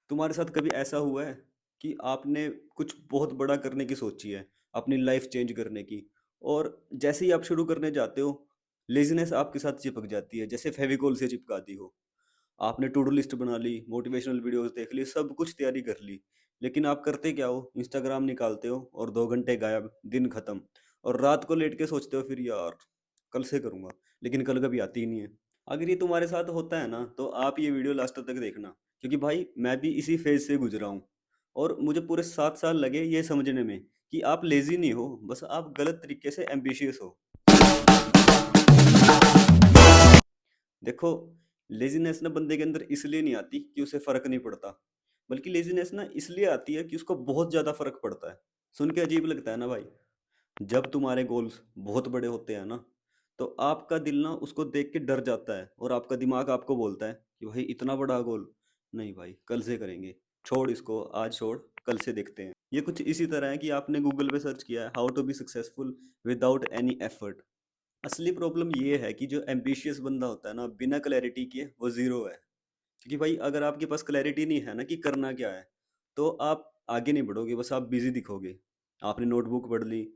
तुम्हारे साथ कभी ऐसा हुआ है कि आपने कुछ बहुत बड़ा करने की सोची है, अपनी लाइफ चेंज करने की, और जैसे ही आप शुरू करने जाते हो, लेजीनेस आपके साथ चिपक जाती है, जैसे फेविकोल से चिपका दी हो। आपने टू डू लिस्ट बना ली, मोटिवेशनल वीडियोस देख ली, सब कुछ तैयारी कर ली, लेकिन आप करते क्या हो? इंस्टाग्राम निकालते हो और 2 घंटे गायब, दिन खत्म। और रात को लेट के सोचते हो फिर यार कल से करूंगा, लेकिन कल कभी आती ही नहीं है। अगर ये तुम्हारे साथ होता है ना, तो आप ये वीडियो लास्ट तक देखना, क्योंकि भाई मैं भी इसी फेज से गुजरा हूँ। और मुझे पूरे 7 साल लगे ये समझने में कि आप लेजी नहीं हो, बस आप गलत तरीके से एम्बिशियस हो। देखो, लेजीनेस ना बंदे के अंदर इसलिए नहीं आती कि उसे फर्क नहीं पड़ता, बल्कि लेजीनेस ना इसलिए आती है कि उसको बहुत ज्यादा फर्क पड़ता है। सुन के अजीब लगता है ना भाई? जब तुम्हारे गोल्स बहुत बड़े होते हैं ना, तो आपका दिल ना उसको देख के डर जाता है, और आपका दिमाग आपको बोलता है कि भाई इतना बड़ा गोल नहीं भाई, कल से करेंगे, छोड़ इसको, आज छोड़, कल से देखते हैं। ये कुछ इसी तरह है कि आपने गूगल पे सर्च किया है how to be successful without any effort. असली प्रॉब्लम ये है कि जो एम्बिशियस बंदा होता है ना, बिना क्लैरिटी के वो जीरो है। क्योंकि भाई अगर आपके पास क्लैरिटी नहीं है ना कि करना क्या है, तो आप आगे नहीं बढ़ोगे, बस आप बिजी दिखोगे। आपने नोटबुक पढ़ ली,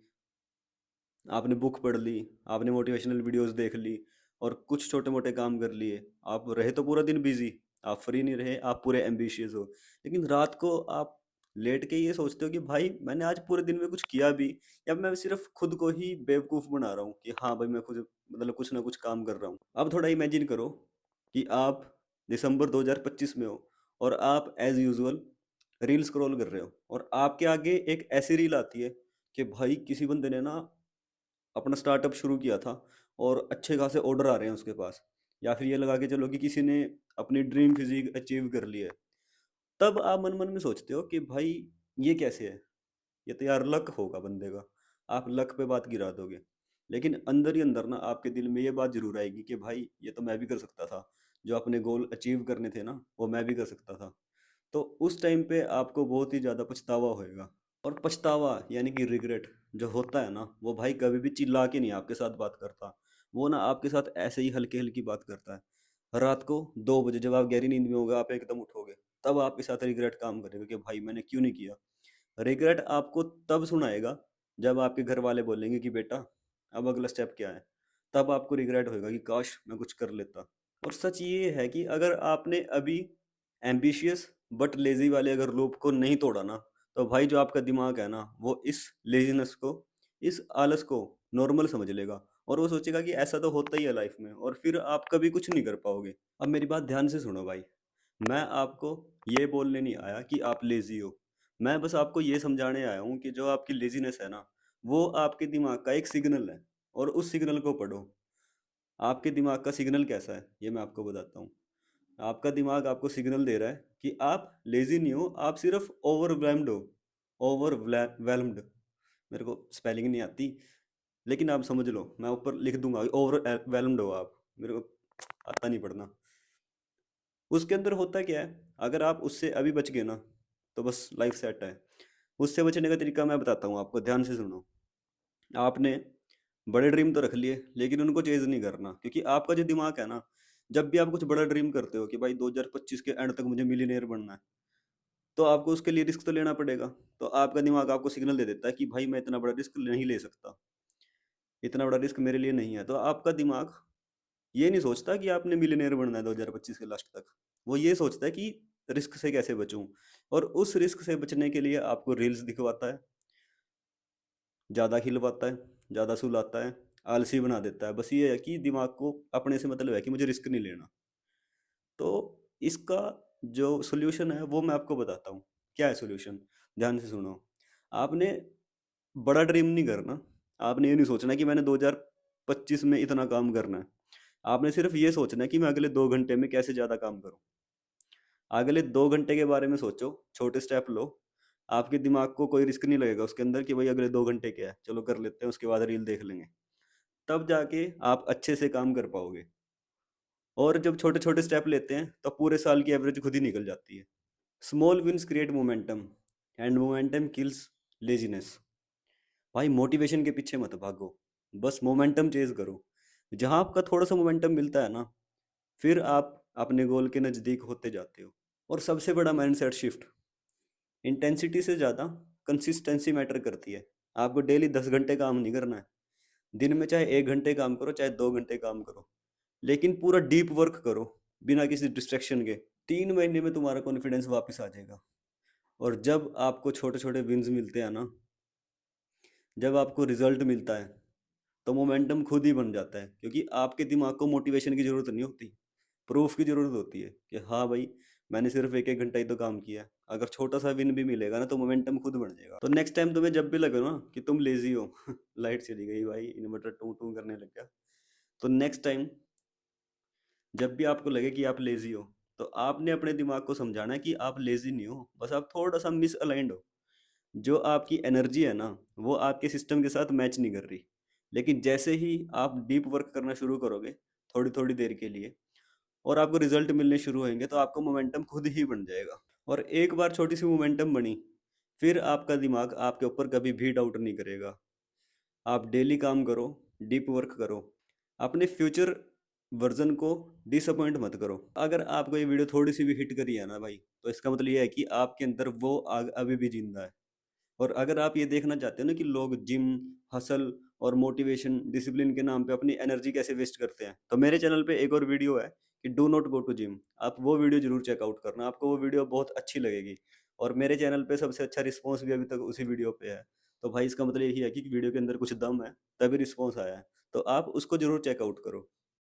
आपने बुक पढ़ ली, आपने मोटिवेशनल वीडियोस देख ली, और कुछ छोटे मोटे काम कर लिए, आप रहे तो पूरा दिन बिजी, आप फ्री नहीं रहे, आप पूरे एम्बिशियस हो। लेकिन रात को आप लेट के ये सोचते हो कि भाई मैंने आज पूरे दिन में कुछ किया भी, या मैं सिर्फ खुद को ही बेवकूफ़ बना रहा हूँ कि हाँ भाई मैं खुद मतलब कुछ ना कुछ काम कर रहा हूँ। अब थोड़ा इमेजिन करो कि आप दिसंबर 2025 में हो, और आप एज यूजुअल रील स्क्रॉल कर रहे हो, और आपके आगे एक ऐसी रील आती है कि भाई किसी बंदे ने ना अपना स्टार्टअप शुरू किया था, और अच्छे खासे ऑर्डर आ रहे हैं उसके पास। या फिर ये लगा के चलो कि किसी ने अपनी ड्रीम फिजिक अचीव कर ली है। तब आप मन मन में सोचते हो कि भाई ये कैसे है, ये तो यार लक होगा बंदे का। आप लक पे बात गिरा दोगे, लेकिन अंदर ही अंदर ना आपके दिल में ये बात जरूर आएगी कि भाई ये तो मैं भी कर सकता था, जो अपने गोल अचीव करने थे ना वो मैं भी कर सकता था। तो उस टाइम पे आपको बहुत ही ज़्यादा पछतावा होएगा। और पछतावा यानी कि रिग्रेट जो होता है ना, वो भाई कभी भी चिल्ला के नहीं आपके साथ बात करता। वो ना आपके साथ ऐसे ही हल्की हल्की बात करता है। रात को 2 बजे जब आप गहरी नींद में होगे, आप एकदम उठोगे, तब आपके साथ रिग्रेट काम करेगा कि भाई मैंने क्यों नहीं किया। रिग्रेट आपको तब सुनाएगा जब आपके घर वाले बोलेंगे कि बेटा अब अगला स्टेप क्या है। तब आपको रिग्रेट होएगा कि काश मैं कुछ कर लेता। और सच ये है कि अगर आपने अभी एम्बिशियस बट लेजी वाले अगर लूप को नहीं तोड़ा ना, तो भाई जो आपका दिमाग है ना, वो इस लेजीनेस को, इस आलस को नॉर्मल समझ लेगा, और वो सोचेगा कि ऐसा तो होता ही है लाइफ में, और फिर आप कभी कुछ नहीं कर पाओगे। अब मेरी बात ध्यान से सुनो भाई, मैं आपको ये बोलने नहीं आया कि आप लेजी हो। मैं बस आपको ये समझाने आया हूँ कि जो आपकी लेजीनेस है ना, वो आपके दिमाग का एक सिग्नल है, और उस सिग्नल को पढ़ो। आपके दिमाग का सिग्नल कैसा है ये मैं आपको बताता हूँ। आपका दिमाग आपको सिग्नल दे रहा है कि आप लेजी नहीं हो, आप सिर्फ ओवरवेल्म्ड हो। ओवरवेल्म्ड, मेरे को स्पेलिंग नहीं आती, लेकिन आप समझ लो, मैं ऊपर लिख दूंगा, ओवरवेल्म्ड हो आप, मेरे को आता नहीं पढ़ना। उसके अंदर होता क्या है, अगर आप उससे अभी बच गए ना, तो बस लाइफ सेट है। उससे बचने का तरीका मैं बताता हूँ आपको, ध्यान से सुनो। आपने बड़े ड्रीम तो रख लिए, लेकिन उनको चेज नहीं करना, क्योंकि आपका जो दिमाग है ना, जब भी आप कुछ बड़ा ड्रीम करते हो कि भाई 2025 के एंड तक मुझे मिलीनियर बनना है, तो आपको उसके लिए रिस्क तो लेना पड़ेगा। तो आपका दिमाग आपको सिग्नल दे देता है कि भाई मैं इतना बड़ा रिस्क नहीं ले सकता, इतना बड़ा रिस्क मेरे लिए नहीं है। तो आपका दिमाग ये नहीं सोचता कि आपने मिलियनेयर बनना है 2025 के लास्ट तक। वो ये सोचता है कि रिस्क से कैसे बचूं, और उस रिस्क से बचने के लिए आपको रील्स दिखवाता है, ज़्यादा खिलवाता है, ज़्यादा सुलाता है, आलसी बना देता है। बस ये है कि दिमाग को अपने से मतलब है कि मुझे रिस्क नहीं लेना। तो इसका जो सोल्यूशन है वो मैं आपको बताता हूँ। क्या है सोल्यूशन? ध्यान से सुनो। आपने बड़ा ड्रीम नहीं करना। आपने ये नहीं सोचना कि मैंने 2025 में इतना काम करना है। आपने सिर्फ ये सोचना है कि मैं अगले 2 घंटे में कैसे ज़्यादा काम करूँ। अगले 2 घंटे के बारे में सोचो, छोटे स्टेप लो। आपके दिमाग को कोई रिस्क नहीं लगेगा उसके अंदर कि भाई अगले 2 घंटे क्या है, चलो कर लेते हैं, उसके बाद रील देख लेंगे। तब जाके आप अच्छे से काम कर पाओगे। और जब छोटे छोटे स्टेप लेते हैं, तो पूरे साल की एवरेज खुद ही निकल जाती है। Small wins create momentum, and momentum kills laziness. भाई मोटिवेशन के पीछे मत भागो, बस मोमेंटम चेज करो। जहां आपका थोड़ा सा मोमेंटम मिलता है ना, फिर आप अपने गोल के नज़दीक होते जाते हो। और सबसे बड़ा माइंडसेट शिफ्ट, इंटेंसिटी से ज़्यादा कंसिस्टेंसी मैटर करती है। आपको डेली 10 घंटे काम नहीं करना है। दिन में चाहे 1 घंटे काम करो, चाहे 2 घंटे काम करो, लेकिन पूरा डीप वर्क करो, बिना किसी डिस्ट्रैक्शन के। 3 महीने में तुम्हारा कॉन्फिडेंस वापस आ जाएगा। और जब आपको छोटे छोटे विन्स मिलते हैं ना, जब आपको रिजल्ट मिलता है, तो मोमेंटम खुद ही बन जाता है, क्योंकि आपके दिमाग को मोटिवेशन की ज़रूरत नहीं होती, प्रूफ की ज़रूरत होती है कि हाँ भाई, मैंने सिर्फ एक एक घंटा ही तो काम किया है। अगर छोटा सा विन भी मिलेगा ना, तो मोमेंटम खुद बढ़ जाएगा। तो नेक्स्ट टाइम तुम्हें जब भी लगे ना कि तुम लेजी हो लाइट चली गई भाई, इन्वर्टर टू टू करने लग गया। तो नेक्स्ट टाइम जब भी आपको लगे कि आप लेजी हो, तो आपने अपने दिमाग को समझाना है कि आप लेजी नहीं हो, बस आप थोड़ा सा मिस अलाइंड हो। जो आपकी एनर्जी है ना, वो आपके सिस्टम के साथ मैच नहीं कर रही। लेकिन जैसे ही आप डीप वर्क करना शुरू करोगे, थोड़ी थोड़ी देर के लिए, और आपको रिजल्ट मिलने शुरू होंगे, तो आपका मोमेंटम खुद ही बन जाएगा। और एक बार छोटी सी मोमेंटम बनी, फिर आपका दिमाग आपके ऊपर कभी भी डाउट नहीं करेगा। आप डेली काम करो, डीप वर्क करो, अपने फ्यूचर वर्जन को डिसअपॉइंट मत करो। अगर आपको ये वीडियो थोड़ी सी भी हिट करी है ना भाई, तो इसका मतलब ये है कि आपके अंदर वो आग अभी भी जिंदा है। और अगर आप ये देखना चाहते हो ना कि लोग जिम, हसल और मोटिवेशन, डिसिप्लिन के नाम पे अपनी एनर्जी कैसे वेस्ट करते हैं, तो मेरे चैनल पे एक और वीडियो है कि do not go to gym. आप वो वीडियो जरूर चेकआउट करना, आपको वो वीडियो बहुत अच्छी लगेगी। और मेरे चैनल पे सबसे अच्छा रिस्पॉन्स भी अभी तक उसी वीडियो पे है। तो भाई इसका मतलब यही है कि वीडियो के अंदर कुछ दम है, तभी रिस्पॉन्स आया है। तो आप उसको जरूर चेकआउट करो।